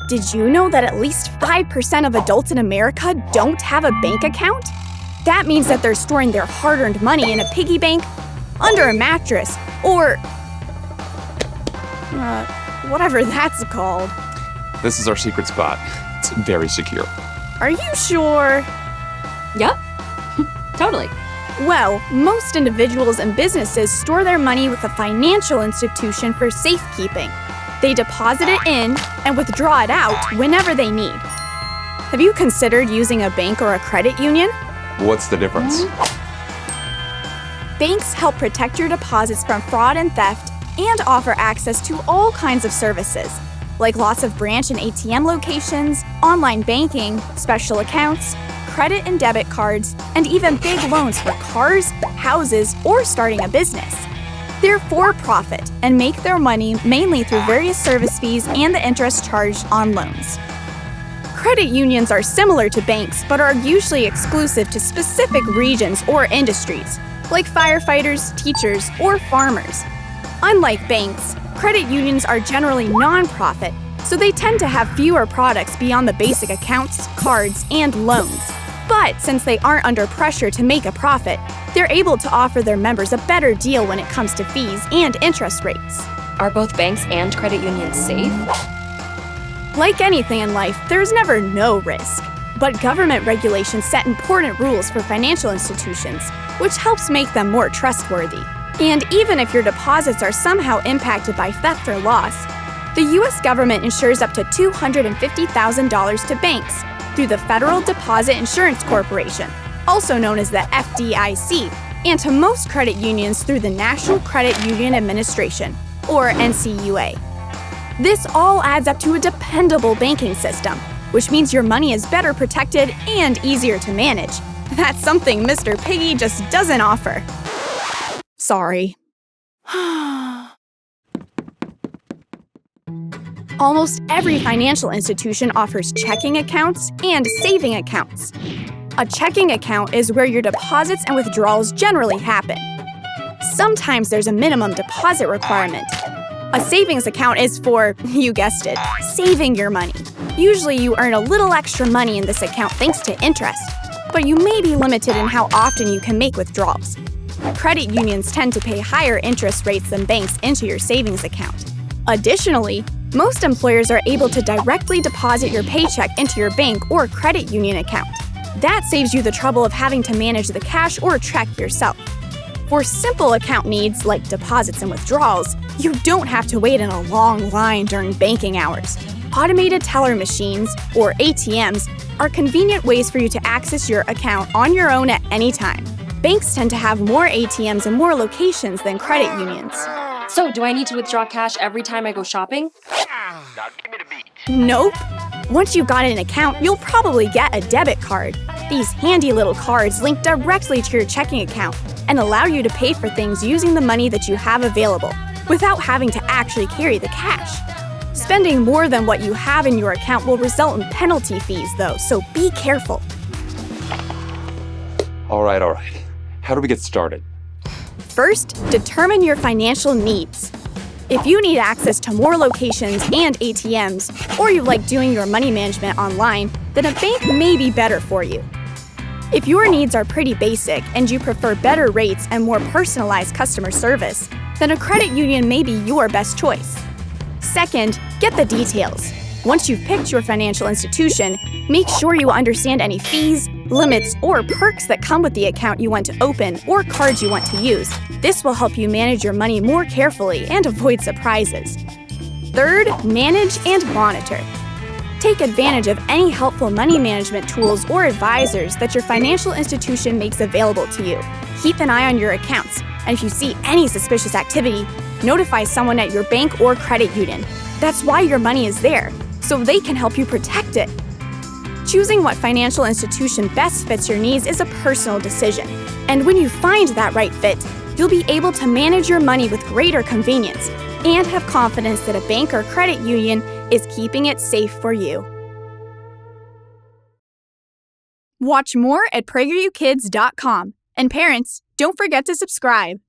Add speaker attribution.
Speaker 1: Did you know that at least 5% of adults in America don't have a bank account? That means that they're storing their hard-earned money in a piggy bank, under a mattress, or whatever that's called.
Speaker 2: This is our secret spot. It's very secure.
Speaker 1: Are you sure?
Speaker 3: Yep. Totally.
Speaker 1: Well, most individuals and businesses store their money with a financial institution for safekeeping. They deposit it in and withdraw it out whenever they need. Have you considered using a bank or a credit union?
Speaker 2: What's the difference?
Speaker 1: Banks help protect your deposits from fraud and theft and offer access to all kinds of services, like lots of branch and ATM locations, online banking, special accounts, credit and debit cards, and even big loans for cars, houses, or starting a business. They're for-profit and make their money mainly through various service fees and the interest charged on loans. Credit unions are similar to banks but are usually exclusive to specific regions or industries, like firefighters, teachers, or farmers. Unlike banks, credit unions are generally non-profit, so they tend to have fewer products beyond the basic accounts, cards, and loans. But since they aren't under pressure to make a profit, they're able to offer their members a better deal when it comes to fees and interest rates.
Speaker 3: Are both banks and credit unions safe?
Speaker 1: Like anything in life, there's never no risk. But government regulations set important rules for financial institutions, which helps make them more trustworthy. And even if your deposits are somehow impacted by theft or loss, the U.S. government insures up to $250,000 to banks through the Federal Deposit Insurance Corporation, also known as the FDIC, and to most credit unions through the National Credit Union Administration, or NCUA. This all adds up to a dependable banking system, which means your money is better protected and easier to manage. That's something Mr. Piggy just doesn't offer. Sorry. Almost every financial institution offers checking accounts and saving accounts. A checking account is where your deposits and withdrawals generally happen. Sometimes there's a minimum deposit requirement. A savings account is for, you guessed it, saving your money. Usually you earn a little extra money in this account thanks to interest, but you may be limited in how often you can make withdrawals. Credit unions tend to pay higher interest rates than banks into your savings account. Additionally, most employers are able to directly deposit your paycheck into your bank or credit union account. That saves you the trouble of having to manage the cash or check yourself. For simple account needs like deposits and withdrawals, you don't have to wait in a long line during banking hours. Automated teller machines, or ATMs, are convenient ways for you to access your account on your own at any time. Banks tend to have more ATMs and more locations than credit unions.
Speaker 3: So, do I need to withdraw cash every time I go shopping?
Speaker 4: Now give me the beat.
Speaker 1: Nope. Once you've got an account, you'll probably get a debit card. These handy little cards link directly to your checking account and allow you to pay for things using the money that you have available, without having to actually carry the cash. Spending more than what you have in your account will result in penalty fees, though, so be careful.
Speaker 2: All right. How do we get started?
Speaker 1: First, determine your financial needs. If you need access to more locations and ATMs, or you like doing your money management online, then a bank may be better for you. If your needs are pretty basic and you prefer better rates and more personalized customer service, then a credit union may be your best choice. Second, get the details. Once you've picked your financial institution, make sure you understand any fees, limits, or perks that come with the account you want to open or cards you want to use. This will help you manage your money more carefully and avoid surprises. Third, manage and monitor. Take advantage of any helpful money management tools or advisors that your financial institution makes available to you. Keep an eye on your accounts, and if you see any suspicious activity, notify someone at your bank or credit union. That's why your money is there, so they can help you protect it. Choosing what financial institution best fits your needs is a personal decision. And when you find that right fit, you'll be able to manage your money with greater convenience and have confidence that a bank or credit union is keeping it safe for you. Watch more at PragerUkids.com. And parents, don't forget to subscribe.